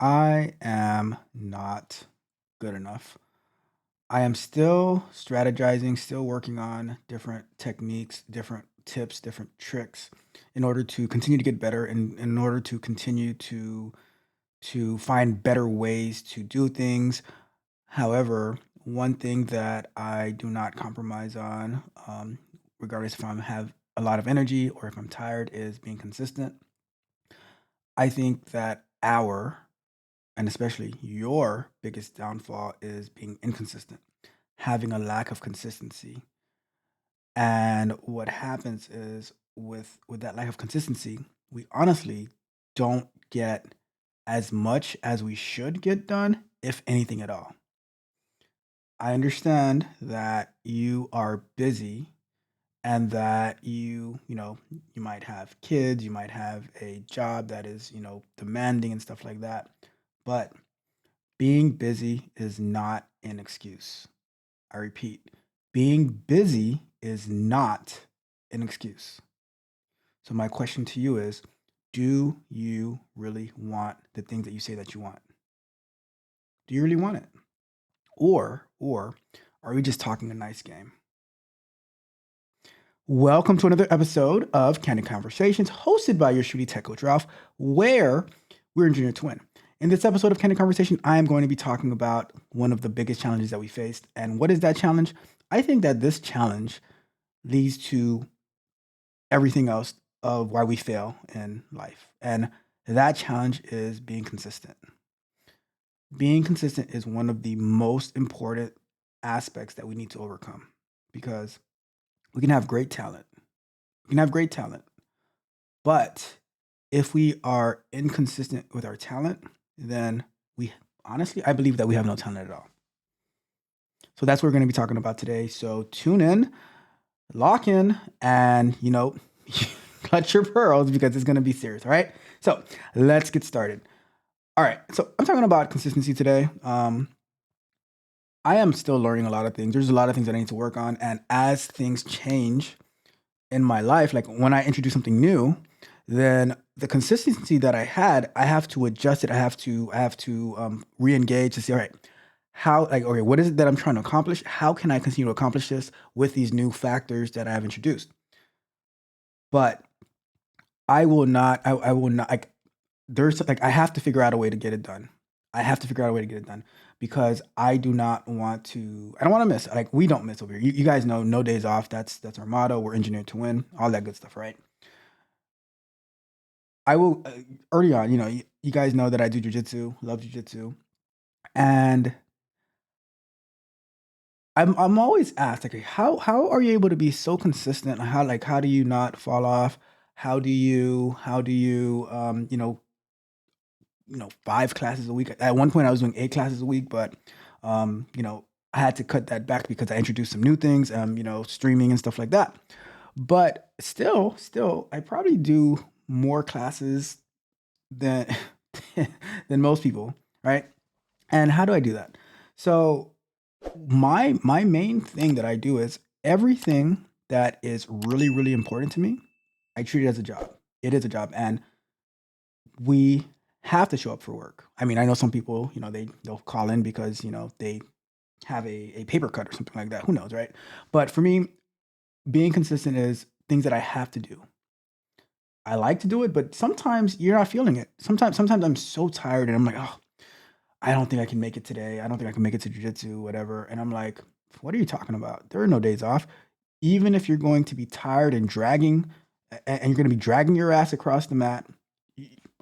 I am not good enough. I am still strategizing, still working on different techniques, different tips, different tricks in order to continue to get better and in order to continue to find better ways to do things. However, one thing that I do not compromise on, regardless if I have a lot of energy or if I'm tired, is being consistent. I think that and especially your biggest downfall is being inconsistent, having a lack of consistency. And what happens is with that lack of consistency, we honestly don't get as much as we should get done, if anything at all. I understand that you are busy and that you might have kids, you might have a job that is, demanding and stuff like that. But being busy is not an excuse. I repeat, being busy is not an excuse. So, my question to you is, do you really want the things that you say that you want? Do you really want it? Or are we just talking a nice game? Welcome to another episode of Candid Conversations, hosted by your shooty tech coach Ralph, where we're engineered to win. In this episode of Candid Conversation, I am going to be talking about one of the biggest challenges that we faced. And what is that challenge? I think that this challenge leads to everything else of why we fail in life. And that challenge is being consistent. Being consistent is one of the most important aspects that we need to overcome because we can have great talent. We can have great talent. But if we are inconsistent with our talent, then we honestly, I believe that we have no talent at all. So that's what we're going to be talking about today. So tune in, lock in, and clutch your pearls because it's going to be serious. All right. So let's get started. All right. So I'm talking about consistency today. I am still learning a lot of things. There's a lot of things that I need to work on. And as things change in my life, like when I introduce something new, then the consistency that I had, I have to adjust it. I have to re-engage to see, all right, how like okay, what is it that I'm trying to accomplish? How can I continue to accomplish this with these new factors that I have introduced? But I will not like there's like I have to figure out a way to get it done. I have to figure out a way to get it done because I do not want to. I don't want to miss. Like we don't miss over here. You guys know, no days off. That's our motto. We're engineered to win. All that good stuff, right? I will early on. You guys know that I do jujitsu. Love jujitsu, and I'm always asked like, how are you able to be so consistent? How do you not fall off? How do you 5 classes a week. At one point, I was doing 8 classes a week, but I had to cut that back because I introduced some new things, streaming and stuff like that. But still, I probably do more classes than than most people, right? And how do I do that? So my main thing that I do is everything that is really important to me, I treat it as a job. It is a job, and we have to show up for work. I mean, I know some people, they'll call in because, they have a paper cut or something like that. Who knows, right? But for me, being consistent is things that I have to do. I like to do it, but sometimes you're not feeling it. Sometimes I'm so tired and I'm like, oh, I don't think I can make it today. I don't think I can make it to jujitsu, whatever. And I'm like, what are you talking about? There are no days off. Even if you're going to be tired and and you're going to be dragging your ass across the mat,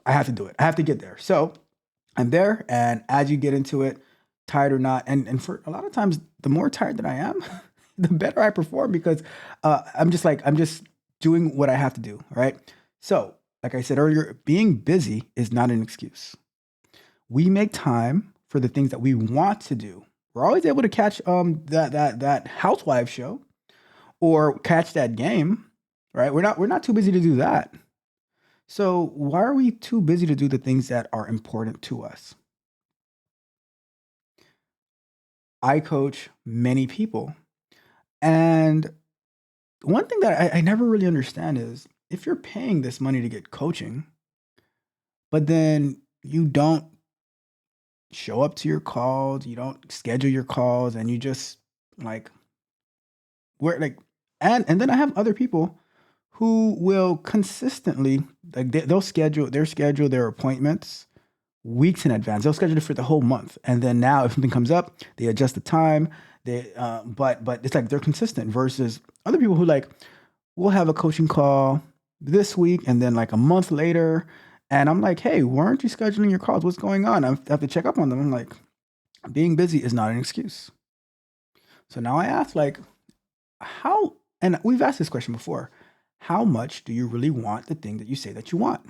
I have to do it. I have to get there. So I'm there, and as you get into it, tired or not, and for a lot of times, the more tired that I am, the better I perform because I'm just doing what I have to do, right? So, like I said earlier, being busy is not an excuse. We make time for the things that we want to do. We're always able to catch that housewife show or catch that game, right? We're not too busy to do that. So why are we too busy to do the things that are important to us? I coach many people. And one thing that I never really understand is if you're paying this money to get coaching, but then you don't show up to your calls, you don't schedule your calls, and you just like where like and then I have other people who will consistently like they'll schedule their appointments weeks in advance. They'll schedule it for the whole month, and then now if something comes up, they adjust the time. But it's like they're consistent versus other people who like we'll have a coaching call this week, and then like a month later, and I'm like, hey, why aren't you scheduling your calls? What's going on? I have to check up on them. I'm like, being busy is not an excuse. So now I ask, like, how, and we've asked this question before, how much do you really want the thing that you say that you want?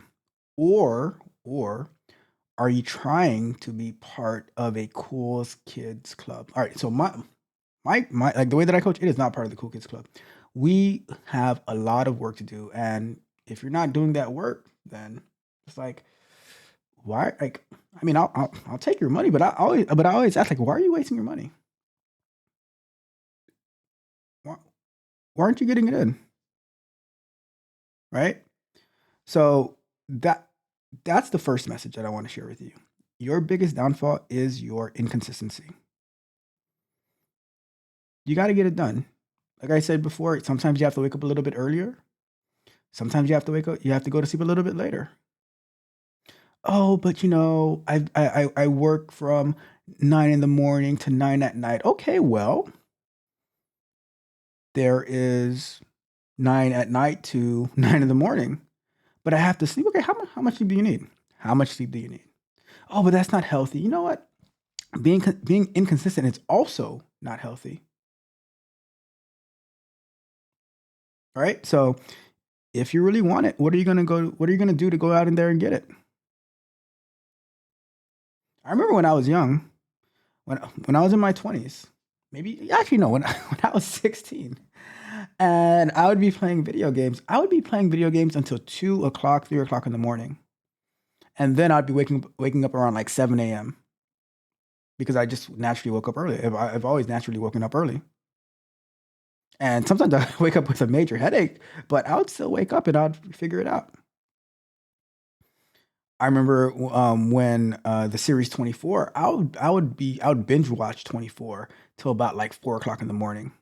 Or are you trying to be part of a cool kids club? All right, so my like the way that I coach, it is not part of the cool kids club. We have a lot of work to do, and if you're not doing that work, then it's like, why? Like, I mean, I'll take your money, but I always ask, like, why are you wasting your money? Why, why aren't you getting it in? Right? So that that's the first message that I want to share with you. Your biggest downfall is your inconsistency. You got to get it done. Like I said before, sometimes you have to wake up a little bit earlier. Sometimes you have to go to sleep a little bit later. Oh, but I work from 9 in the morning to 9 at night. Okay, well, there is 9 at night to 9 in the morning, but I have to sleep. Okay, how much sleep do you need? How much sleep do you need? Oh, but that's not healthy. You know what? Being inconsistent is also not healthy. All right. So if you really want it, what are you gonna do to go out in there and get it? I remember when I was young, when I was in my 20s, maybe actually no, when when I was 16, and I would be playing video games. I would be playing video games until 2 o'clock, 3 o'clock in the morning, and then I'd be waking up around like 7 a.m. because I just naturally woke up early. I've always naturally woken up early, and sometimes I wake up with a major headache, but I would still wake up and I'd figure it out. I remember when the series 24, I would binge watch 24 till about like 4 o'clock in the morning.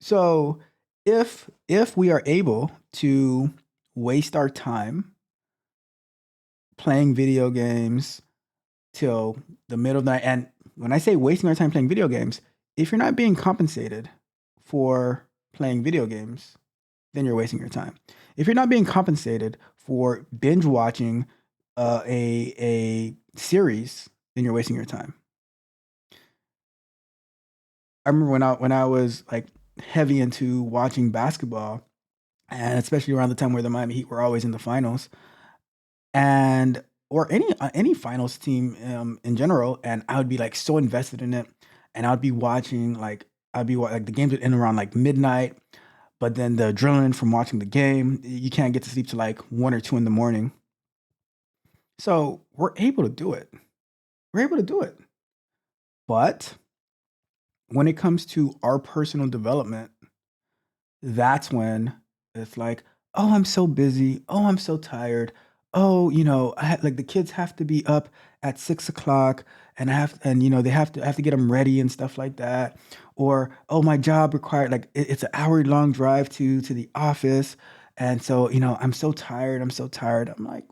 So if we are able to waste our time playing video games till the middle of the night, and when I say wasting our time playing video games, if you're not being compensated for playing video games, then you're wasting your time. If you're not being compensated for binge watching a series, then you're wasting your time. I remember when I was like heavy into watching basketball, and especially around the time where the Miami Heat were always in the finals, and or any finals team in general, and I would be like so invested in it, and I'd be watching like like the games would end around like midnight, but then the adrenaline from watching the game, you can't get to sleep till like 1 or 2 in the morning. So we're able to do it. We're able to do it. But when it comes to our personal development, that's when it's like, oh, I'm so busy. Oh, I'm so tired. Oh, like the kids have to be up at 6 o'clock, and they have to get them ready and stuff like that. Or, oh, my job required like it's an hour long drive to the office, and so I'm so tired. I'm so tired. I'm like,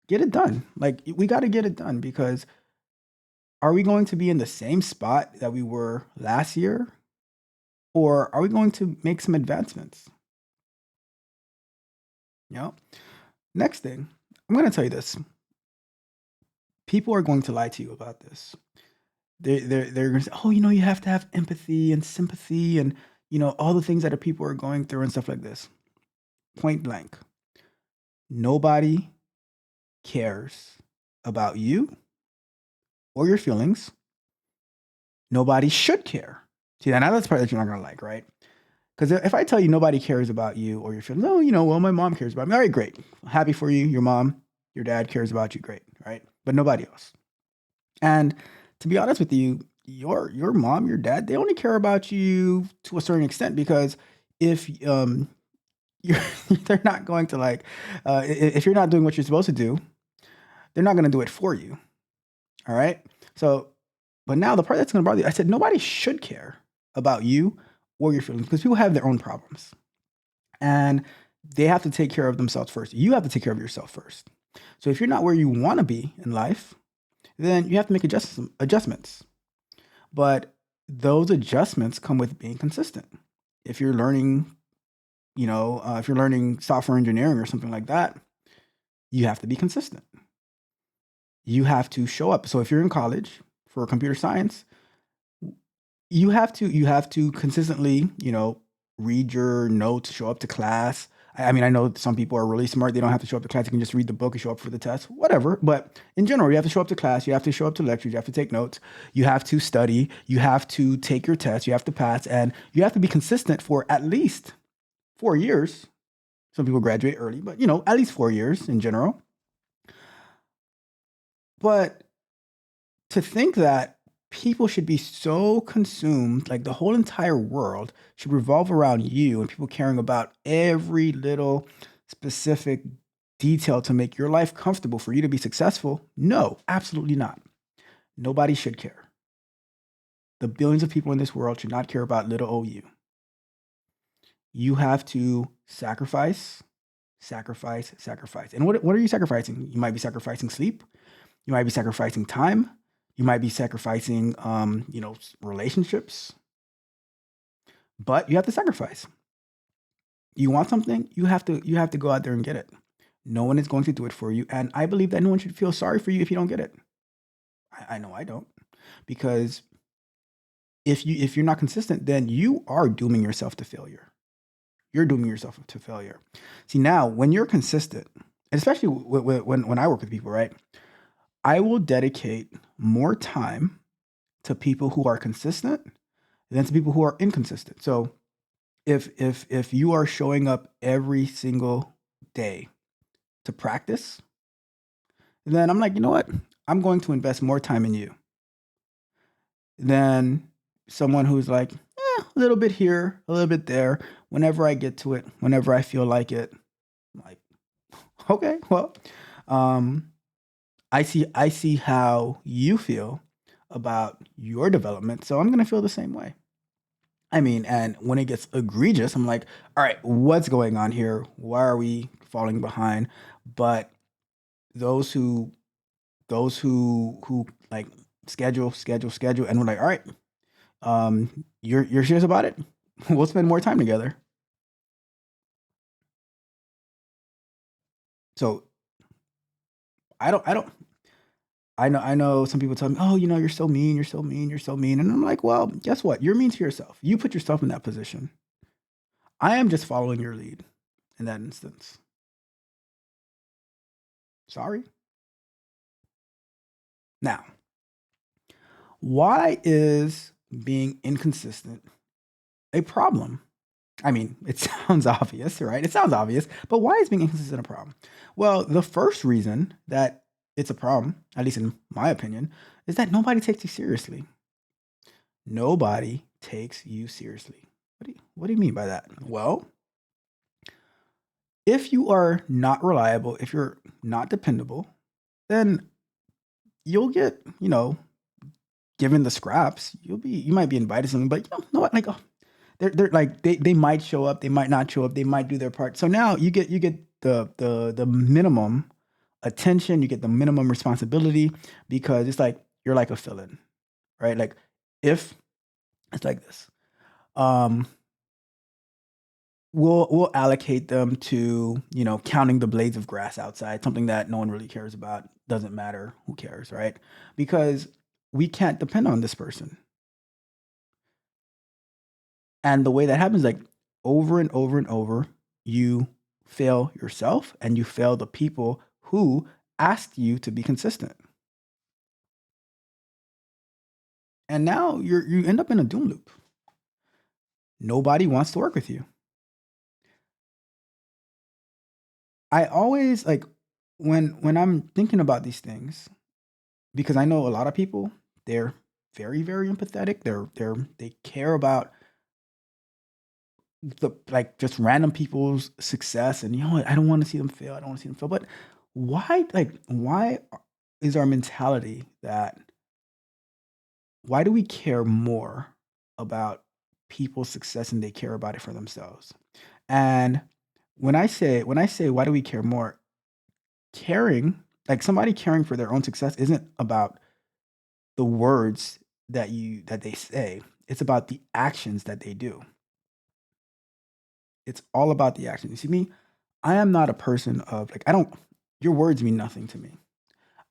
get it done. Like we got to get it done because are we going to be in the same spot that we were last year, or are we going to make some advancements? You know. Next thing, I'm going to tell you this: people are going to lie to you about this. They're going to say, "Oh, you have to have empathy and sympathy, and all the things that the people are going through and stuff like this." Point blank, nobody cares about you or your feelings. Nobody should care. See, now that's the part that you're not going to like, right? Because if I tell you nobody cares about you or your feelings, oh, well, my mom cares about me. All right, great. Happy for you. Your mom, your dad cares about you. Great, right? But nobody else. And to be honest with you, your mom, your dad, they only care about you to a certain extent because if you're they're not going to like if you're not doing what you're supposed to do, they're not going to do it for you. All right. So, but now the part that's going to bother you, I said, nobody should care about you or your feelings because people have their own problems and they have to take care of themselves first. You have to take care of yourself first. So if you're not where you want to be in life, then you have to make adjustments. But those adjustments come with being consistent. If you're learning, if you're learning software engineering or something like that, you have to be consistent. You have to show up. So if you're in college for computer science, you have to consistently, read your notes, show up to class. I mean, I know some people are really smart. They don't have to show up to class. You can just read the book and show up for the test, whatever. But in general, you have to show up to class. You have to show up to lectures. You have to take notes. You have to study. You have to take your test. You have to pass. And you have to be consistent for at least 4 years. Some people graduate early, but, at least 4 years in general. But to think that people should be so consumed, like the whole entire world should revolve around you and people caring about every little specific detail to make your life comfortable for you to be successful. No, absolutely not. Nobody should care. The billions of people in this world should not care about little old you. You have to sacrifice, sacrifice, sacrifice. And what are you sacrificing? You might be sacrificing sleep. You might be sacrificing time. You might be sacrificing, relationships, but you have to sacrifice. You want something, you have to go out there and get it. No one is going to do it for you, and I believe that no one should feel sorry for you if you don't get it. I know I don't, because if you're not consistent, then you are dooming yourself to failure. You're dooming yourself to failure. See, now when you're consistent, and especially when I work with people, right? I will dedicate more time to people who are consistent than to people who are inconsistent. So if you are showing up every single day to practice, then I'm like, you know what? I'm going to invest more time in you than someone who's like, a little bit here, a little bit there. Whenever I get to it, whenever I feel like it, I'm like, okay, well, um, I see how you feel about your development, so I'm gonna feel the same way. I mean, and when it gets egregious, I'm like, all right, what's going on here? Why are we falling behind? But those who those who like schedule, and we're like, all right, you're serious about it? We'll spend more time together. So I don't I know some people tell me, "Oh, you're so mean, you're so mean, you're so mean." And I'm like, "Well, guess what? You're mean to yourself. You put yourself in that position. I am just following your lead in that instance. Sorry." Now, why is being inconsistent a problem? I mean, it sounds obvious, right? It sounds obvious, but why is being inconsistent a problem? Well, the first reason that it's a problem, at least in my opinion, is that nobody takes you seriously. Nobody takes you seriously. What do you mean by that? Well, if you are not reliable, if you're not dependable, then you'll get, given the scraps, you might be invited to something, but know what? Like, oh, they're like they might show up, they might not show up, they might do their part. So now you get the minimum attention, you get the minimum responsibility because it's like you're like a fill-in, right? Like if it's like this. Um, we'll allocate them to, counting the blades of grass outside, something that no one really cares about. Doesn't matter. Who cares, right? Because we can't depend on this person. And the way that happens, like over and over and over, you fail yourself and you fail the people who asked you to be consistent. And now you end up in a doom loop. Nobody wants to work with you. I always like when I'm thinking about these things, because I know a lot of people, they're very, very empathetic. They care about the like just random people's success, and I don't want to see them fail. I don't want to see them fail. But why is our mentality that why do we care more about people's success than they care about it for themselves? And when I say why do we care more, caring, like somebody caring for their own success isn't about the words that they say. It's about the actions that they do. It's all about the action. You see me, I am not a person of like I don't your words mean nothing to me.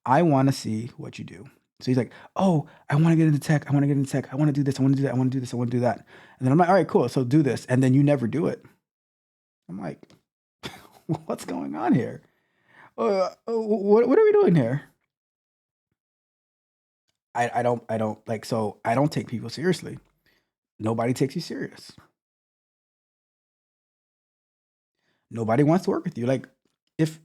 I want to see what you do. So he's like, "Oh, I want to get into tech. I want to get into tech. I want to do this. I want to do that. I want to do this. I want to do that." And then I'm like, "All right, cool. So do this." And then you never do it. I'm like, "What's going on here? What are we doing here?" I don't like so I don't take people seriously. Nobody takes you serious. Nobody wants to work with you. Like if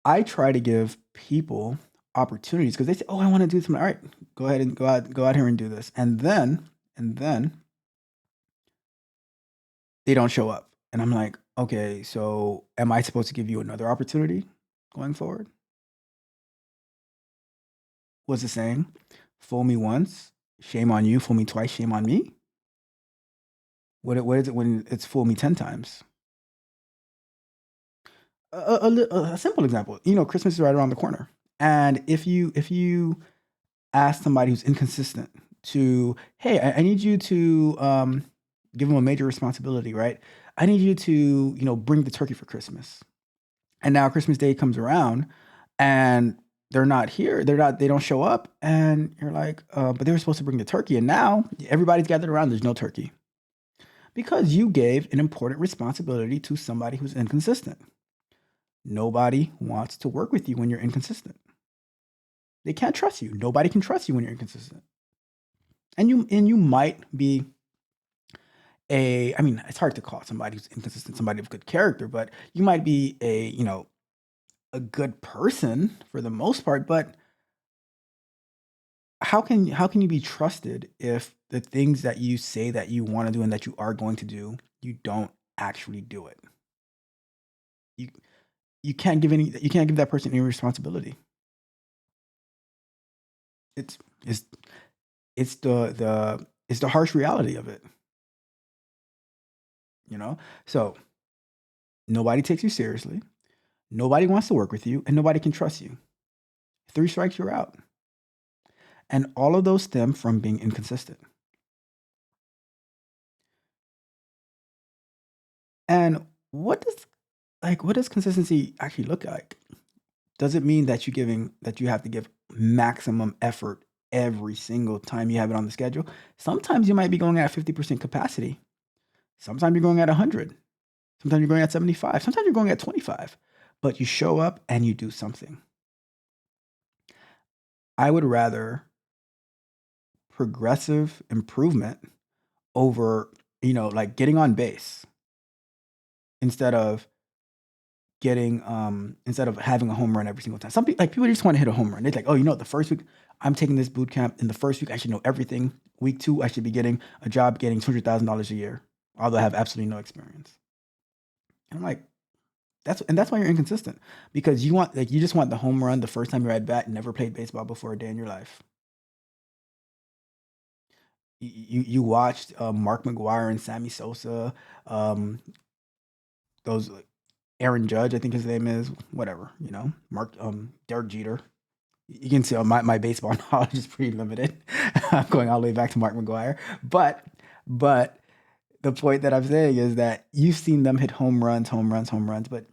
I try to give people opportunities because they say, "Oh, I want to do something." All right, go ahead and go out here and do this. And then they don't show up. And I'm like, "Okay, so am I supposed to give you another opportunity going forward?" What's the saying? Fool me once, shame on you. Fool me twice, shame on me. What is it when it's fool me 10 times? A simple example. Christmas is right around the corner. And if you ask somebody who's inconsistent to, hey, I need you to give them a major responsibility, right? I need you to, bring the turkey for Christmas. And now Christmas Day comes around and they're not here. They don't show up. And you're like, but they were supposed to bring the turkey. And now everybody's gathered around. There's no turkey because you gave an important responsibility to somebody who's inconsistent. Nobody wants to work with you when you're inconsistent. They can't trust you. Nobody can trust you when you're inconsistent. And you might be I mean, it's hard to call somebody who's inconsistent somebody of good character, but you might be a good person for the most part, but how can you be trusted if the things that you say that you want to do and that you are going to do, you don't actually do it? You you can't give that person any responsibility. It's it's it's the harsh reality of it, you know? So nobody takes you seriously, nobody wants to work with you, and nobody can trust you. Three strikes, you're out. And all of those stem from being inconsistent. And what does consistency actually look like? Does it mean that you have to give maximum effort every single time you have it on the schedule? Sometimes you might be going at 50% capacity. Sometimes you're going at 100. Sometimes you're going at 75. Sometimes you're going at 25. But you show up and you do something. I would rather progressive improvement over, like getting on base instead of instead of having a home run every single time. People just want to hit a home run. They're like, oh, the first week I'm taking this boot camp. In the first week, I should know everything. Week two, I should be getting a job getting $200,000 a year, although I have absolutely no experience. And I'm like, that's why you're inconsistent because you just want the home run the first time you're at bat. Never played baseball before a day in your life. You watched Mark McGuire and Sammy Sosa, um, those Aaron Judge, I think his name is, whatever, Mark Derek Jeter. You can see my baseball knowledge is pretty limited. I'm going all the way back to Mark McGuire. But the point that I'm saying is that you've seen them hit home runs, home runs, home runs, but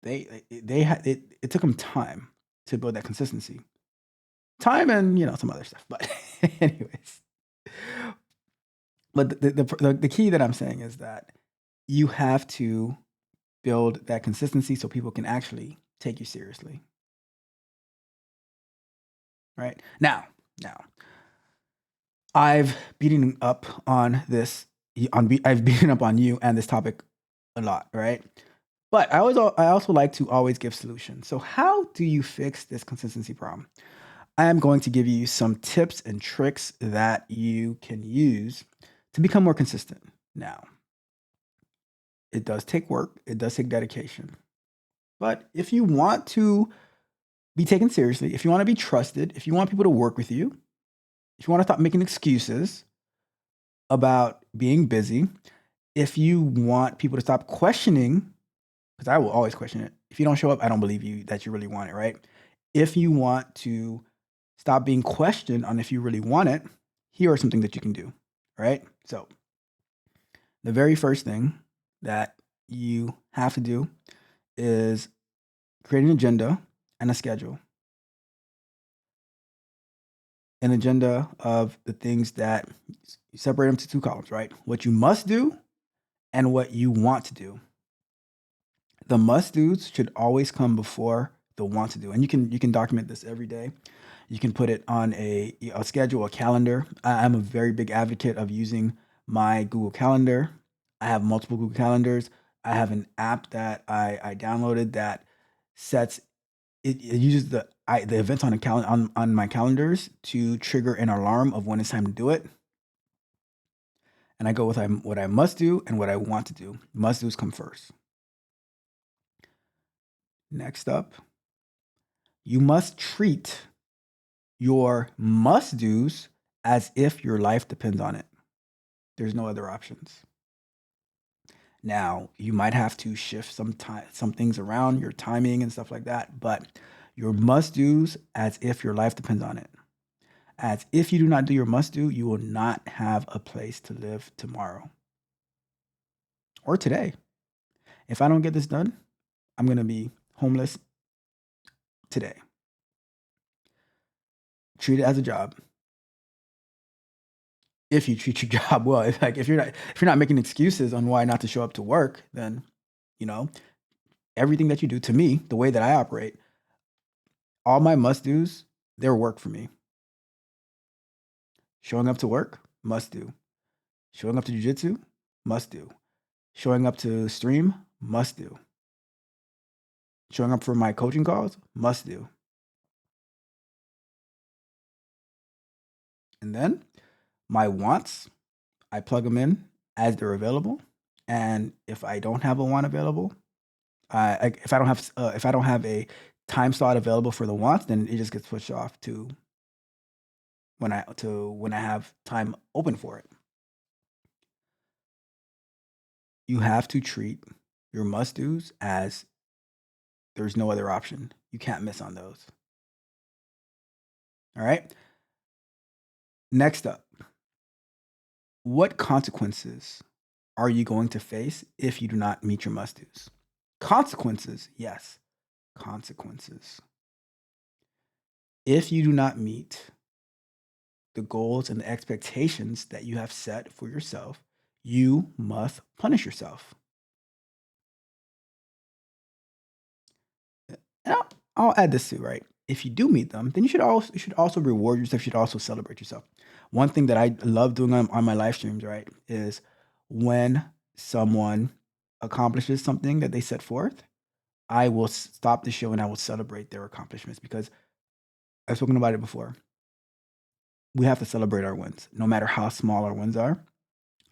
it took them time to build that consistency. Time and some other stuff. But anyways, but the key that I'm saying is that you have to build that consistency so people can actually take you seriously, right? Now, I've beaten up on this I've beaten up on you and this topic a lot, right? But I also like to always give solutions. So how do you fix this consistency problem? I am going to give you some tips and tricks that you can use to become more consistent. Now, It does take work, it does take dedication. But if you want to be taken seriously, if you want to be trusted, if you want people to work with you, if you want to stop making excuses about being busy, if you want people to stop questioning, because I will always question it. If you don't show up, I don't believe you that you really want it, right? If you want to stop being questioned on if you really want it, here are some things that you can do, right? So, the very first thing that you have to do is create an agenda and a schedule. An agenda of the things that you separate them to two columns, right? What you must do and what you want to do. The must do's should always come before the want to do. And you can document this every day. You can put it on a schedule, a calendar. I'm a very big advocate of using my Google Calendar. I have multiple Google Calendars. I have an app that I downloaded that sets it uses the events on on my calendars to trigger an alarm of when it's time to do it. And I go with what I must do and what I want to do. Must do's come first. Next up, you must treat your must do's as if your life depends on it. There's no other options. Now, you might have to shift some things around, your timing and stuff like that, but your must do's as if your life depends on it. As if you do not do your must do, you will not have a place to live tomorrow or today. If I don't get this done, I'm going to be homeless today. Treat it as a job. If you treat your job well, if you're not making excuses on why not to show up to work, then you know everything that you do. To me, the way that I operate, all my must do's, they're work for me. Showing up to work, must do. Showing up to jujitsu, must do. Showing up to stream, must do. Showing up for my coaching calls, must do. And then my wants, I plug them in as they're available. And if I don't have a want available, if I don't have a time slot available for the wants, then it just gets pushed off to when I have time open for it. You have to treat your must dos as there's no other option. You can't miss on those. All right. Next up, what consequences are you going to face if you do not meet your must dos? Consequences, yes, consequences. If you do not meet the goals and the expectations that you have set for yourself, you must punish yourself. And I'll add this too, right? If you do meet them, then you should also reward yourself. You should also celebrate yourself. One thing that I love doing on my live streams, right, is when someone accomplishes something that they set forth, I will stop the show and I will celebrate their accomplishments because I've spoken about it before. We have to celebrate our wins, no matter how small our wins are.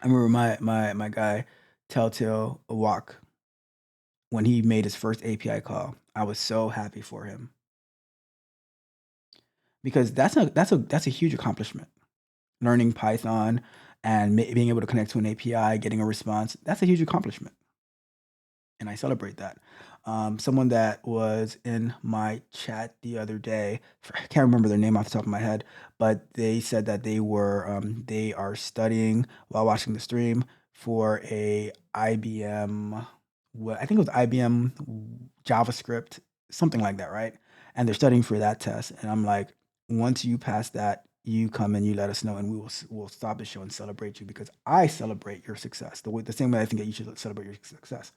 I remember my guy Telltale Walk when he made his first API call. I was so happy for him because that's a huge accomplishment. Learning Python and being able to connect to an API, getting a response, that's a huge accomplishment. And I celebrate that. Someone that was in my chat the other day, I can't remember their name off the top of my head, but they said that they are studying while watching the stream for a IBM, well, I think it was IBM JavaScript, something like that, right? And they're studying for that test. And I'm like, once you pass that, you come and you let us know, and we'll stop the show and celebrate you because I celebrate your success the same way I think that you should celebrate your success.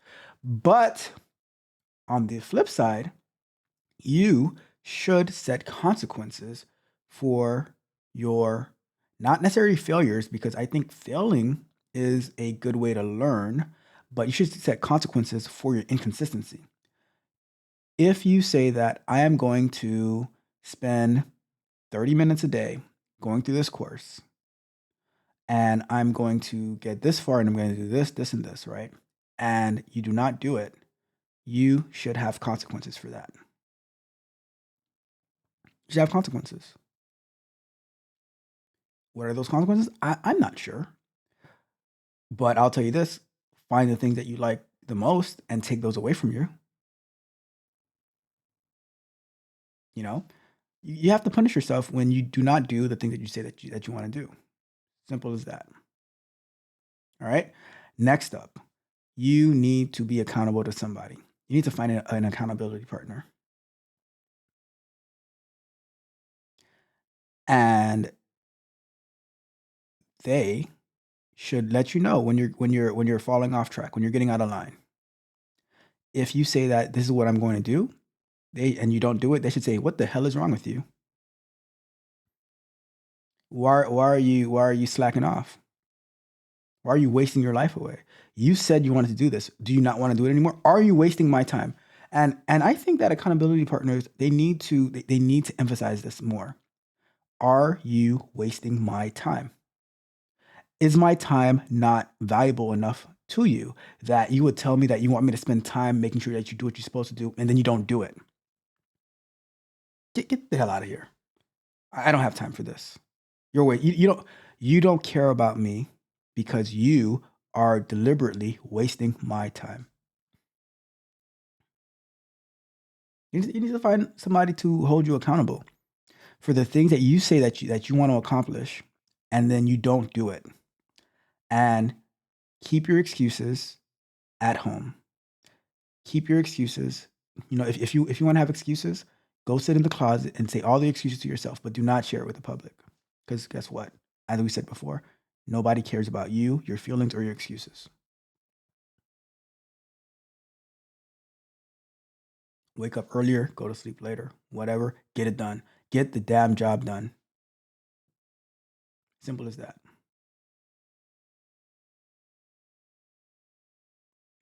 But on the flip side, you should set consequences for your not necessarily failures, because I think failing is a good way to learn, but you should set consequences for your inconsistency. If you say that I am going to spend 30 minutes a day going through this course and I'm going to get this far and I'm going to do this, this, and this, right? and you do not do it, you should have consequences for that. You should have consequences. What are those consequences? I'm not sure. But I'll tell you this, find the things that you like the most and take those away from you. You know, you have to punish yourself when you do not do the thing that you say that you want to do. Simple as that. All right. Next up, you need to be accountable to somebody. You need to find an accountability partner. And they should let you know when you're falling off track, when you're getting out of line. If you say that this is what I'm going to do, and you don't do it, they should say, "What the hell is wrong with you? Why are you slacking off? Why are you wasting your life away? You said you wanted to do this. Do you not want to do it anymore? Are you wasting my time?" And I think that accountability partners, they need to emphasize this more. Are you wasting my time? Is my time not valuable enough to you that you would tell me that you want me to spend time making sure that you do what you're supposed to do and then you don't do it? Get the hell out of here. I don't have time for this. You don't care about me because you are deliberately wasting my time. You need to find somebody to hold you accountable for the things that you say that you want to accomplish, and then you don't do it. And keep your excuses at home. Keep your excuses. If you want to have excuses, go sit in the closet and say all the excuses to yourself, but do not share it with the public. Because guess what? As we said before, nobody cares about you, your feelings, or your excuses. Wake up earlier, go to sleep later, whatever, get it done. Get the damn job done. Simple as that.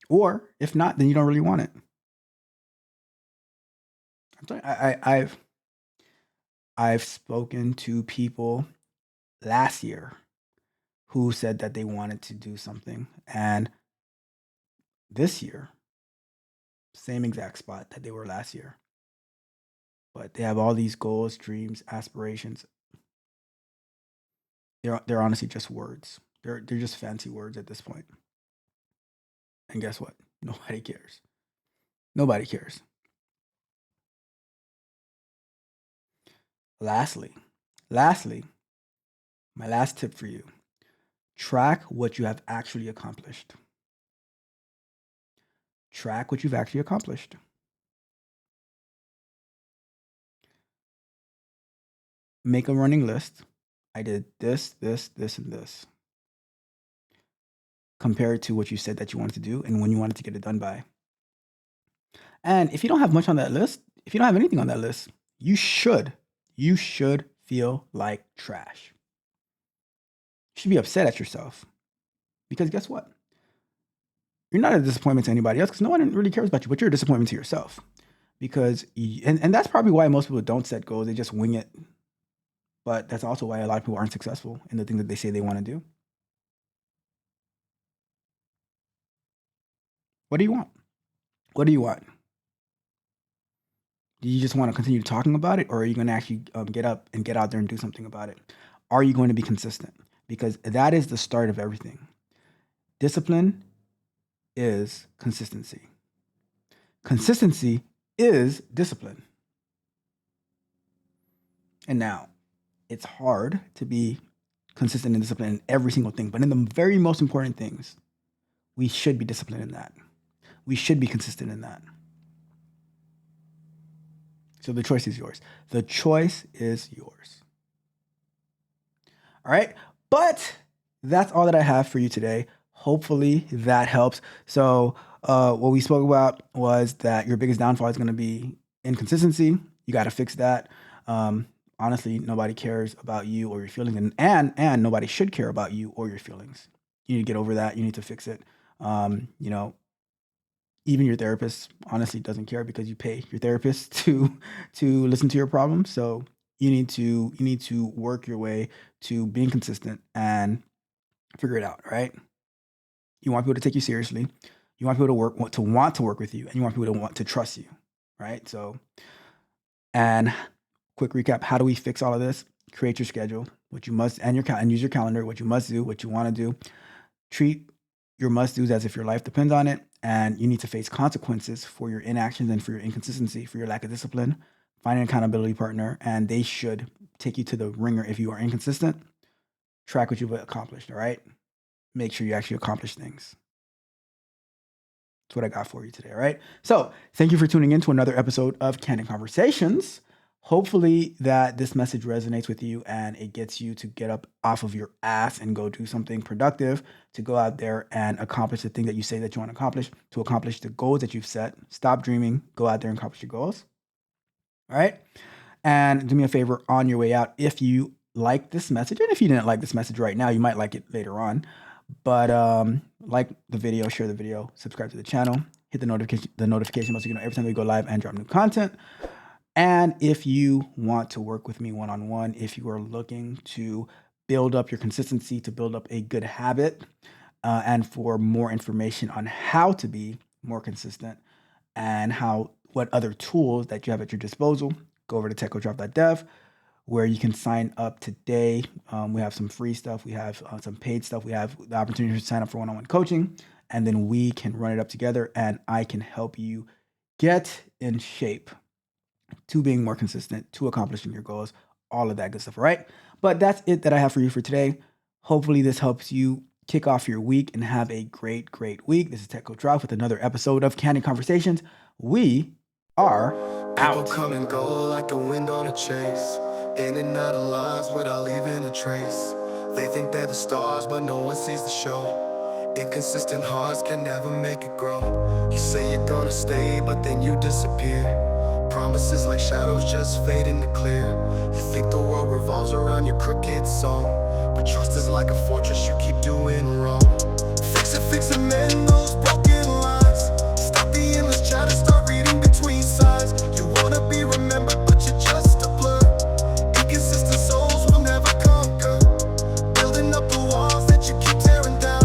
Or if not, then you don't really want it. I'm sorry, I've spoken to people last year who said that they wanted to do something, and this year, same exact spot that they were last year. But they have all these goals, dreams, aspirations. They're honestly just words. They're just fancy words at this point. And guess what? Nobody cares. Nobody cares. Lastly, lastly, my last tip for you: track what you have actually accomplished. Track what you've actually accomplished. Make a running list. I did this, this, this, and this. Compare it to what you said that you wanted to do and when you wanted to get it done by. And if you don't have much on that list, if you don't have anything on that list, you should feel like trash. You should be upset at yourself because guess what? You're not a disappointment to anybody else because no one really cares about you, but you're a disappointment to yourself and that's probably why most people don't set goals. They just wing it. But that's also why a lot of people aren't successful in the thing that they say they want to do. What do you want? What do you want? Do you just want to continue talking about it, or are you going to actually get up and get out there and do something about it? Are you going to be consistent? Because that is the start of everything. Discipline is consistency. Consistency is discipline. And now, it's hard to be consistent and disciplined in every single thing, but in the very most important things, we should be disciplined in that. We should be consistent in that. So the choice is yours. The choice is yours. All right. But that's all that I have for you today. Hopefully that helps. So, what we spoke about was that your biggest downfall is going to be inconsistency. You got to fix that. Honestly, nobody cares about you or your feelings, and nobody should care about you or your feelings. You need to get over that. You need to fix it. You know, even your therapist honestly doesn't care because you pay your therapist to listen to your problems. So you need to work your way to being consistent and figure it out, right? You want people to take you seriously. You want people want to work with you, and you want people to want to trust you, right? So, and quick recap: how do we fix all of this? Create your schedule, what you must, and use your calendar. What you must do, what you want to do. Treat your must do's as if your life depends on it, and you need to face consequences for your inactions and for your inconsistency, for your lack of discipline. Find an accountability partner, and they should take you to the ringer if you are inconsistent. Track what you've accomplished. All right, make sure you actually accomplish things. That's what I got for you today. All right. So thank you for tuning in to another episode of Candid Conversations. Hopefully that this message resonates with you and it gets you to get up off of your ass and go do something productive, to go out there and accomplish the thing that you say that you want to accomplish the goals that you've set. Stop dreaming, go out there and accomplish your goals. All right. And do me a favor on your way out. If you like this message, and if you didn't like this message right now, you might like it later on. But like the video, share the video, subscribe to the channel, hit the notification bell so you know every time we go live and drop new content. And if you want to work with me one-on-one, if you are looking to build up your consistency, to build up a good habit, and for more information on how to be more consistent and what other tools that you have at your disposal, go over to techcoachdrop.dev, where you can sign up today. We have some free stuff. We have some paid stuff. We have the opportunity to sign up for one-on-one coaching, and then we can run it up together, and I can help you get in shape to being more consistent, to accomplishing your goals, all of that good stuff, all right? But that's it that I have for you for today. Hopefully this helps you kick off your week and have a great, great week. This is Tech Coach Ralph with another episode of Candid Conversations. We are out. People come and go like the wind on a chase, in and out of lives without leaving a trace. They think they're the stars, but no one sees the show. Inconsistent hearts can never make it grow. You say you're gonna stay, but then you disappear. Promises like shadows just fade into clear. You think the world revolves around your crooked song, but trust is like a fortress you keep doing wrong. Fix it, mend those broken lines. Stop the endless chatter, start reading between signs. You wanna be remembered, but you're just a blur. Inconsistent souls will never conquer, building up the walls that you keep tearing down.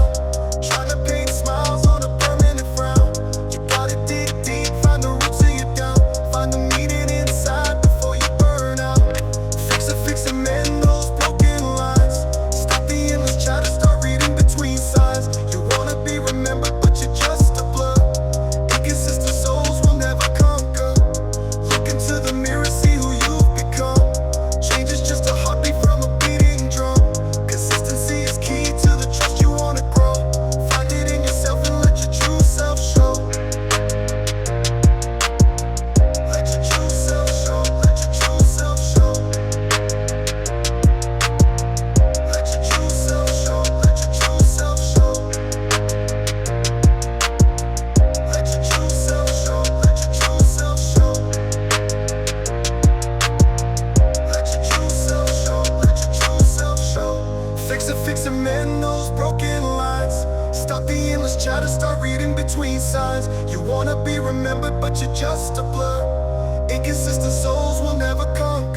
Trying to paint smiles on a permanent frown. You gotta dig deep, find the roots of your doubt. Find the meaning inside before you burn out. Fix it, mend those broken lines. Stop the endless chatter, start reading between signs. You wanna be remembered, but you're just a blur. Inconsistent souls will never conquer. Look into the mirror, see who you've become. Change is just a heartbeat from a beating drum. Consistency is key to the trust you wanna grow. Find it in yourself and let your true self show. Let your true self show. Let your true self show. Let your true self show. Let your true self show. Let your true self show. Let your true self show. Let your true self show. Let your true self show. Fix it, mend those broken lines. Stop the endless chatter, start reading between signs. You wanna be remembered, but you're just a blur. Inconsistent souls will never conquer.